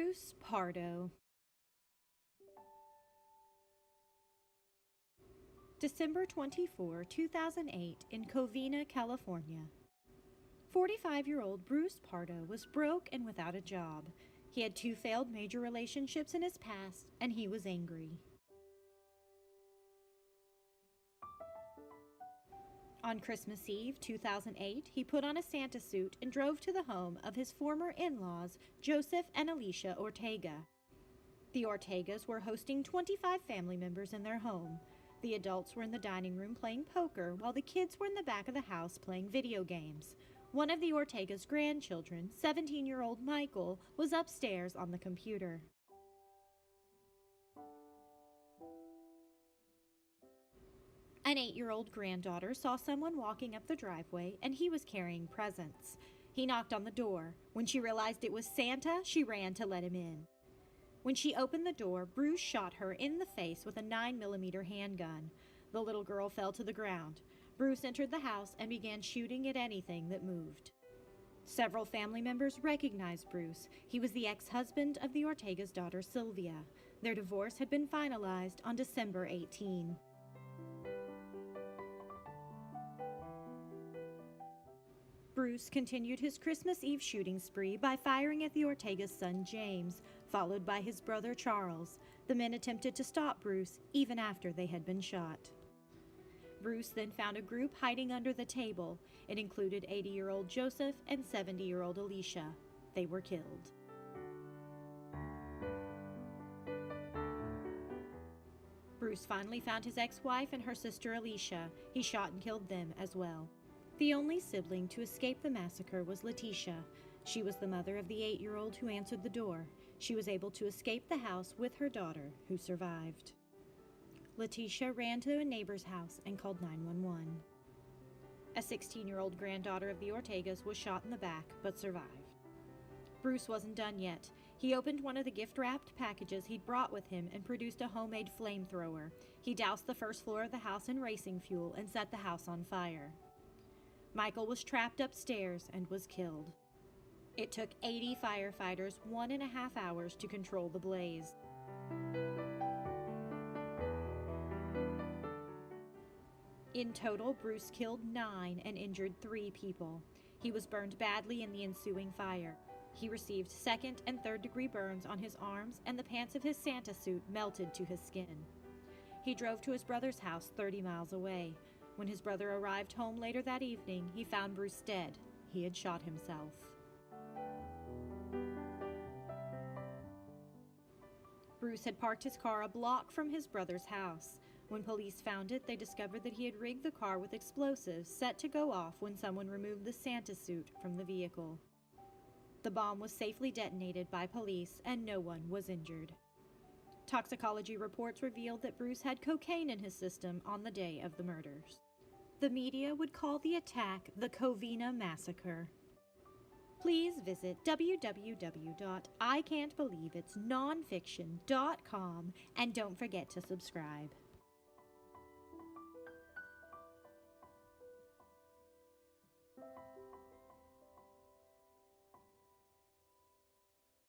Bruce Pardo. December 24, 2008, in Covina, California. 45-year-old Bruce Pardo was broke and without a job. He had 2 failed major relationships in his past, and he was angry. On Christmas Eve, 2008, he put on a Santa suit and drove to the home of his former in-laws, Joseph and Alicia Ortega. The Ortegas were hosting 25 family members in their home. The adults were in the dining room playing poker, while the kids were in the back of the house playing video games. One of the Ortega's grandchildren, 17-year-old Michael, was upstairs on the computer. An 8-year-old granddaughter saw someone walking up the driveway, and he was carrying presents. He knocked on the door. When she realized it was Santa, she ran to let him in. When she opened the door, Bruce shot her in the face with a 9mm handgun. The little girl fell to the ground. Bruce entered the house and began shooting at anything that moved. Several family members recognized Bruce. He was the ex-husband of the Ortega's daughter, Sylvia. Their divorce had been finalized on December 18. Bruce continued his Christmas Eve shooting spree by firing at the Ortega's son James, followed by his brother Charles. The men attempted to stop Bruce even after they had been shot. Bruce then found a group hiding under the table. It included 80-year-old Joseph and 70-year-old Alicia. They were killed. Bruce finally found his ex-wife and her sister Alicia. He shot and killed them as well. The only sibling to escape the massacre was Letitia. She was the mother of the 8-year-old who answered the door. She was able to escape the house with her daughter, who survived. Letitia ran to a neighbor's house and called 911. A 16-year-old granddaughter of the Ortegas was shot in the back, but survived. Bruce wasn't done yet. He opened one of the gift-wrapped packages he'd brought with him and produced a homemade flamethrower. He doused the first floor of the house in racing fuel and set the house on fire. Michael was trapped upstairs and was killed. It took 80 firefighters 1.5 hours to control the blaze. In total, Bruce killed 9 and injured 3 people. He was burned badly in the ensuing fire. He received 2nd and 3rd-degree burns on his arms, and the pants of his Santa suit melted to his skin. He drove to his brother's house 30 miles away. When his brother arrived home later that evening, he found Bruce dead. He had shot himself. Bruce had parked his car a block from his brother's house. When police found it, they discovered that he had rigged the car with explosives set to go off when someone removed the Santa suit from the vehicle. The bomb was safely detonated by police, and no one was injured. Toxicology reports revealed that Bruce had cocaine in his system on the day of the murders. The media would call the attack the Covina Massacre. Please visit www.ican'tbelieveitsnonfiction.com and don't forget to subscribe.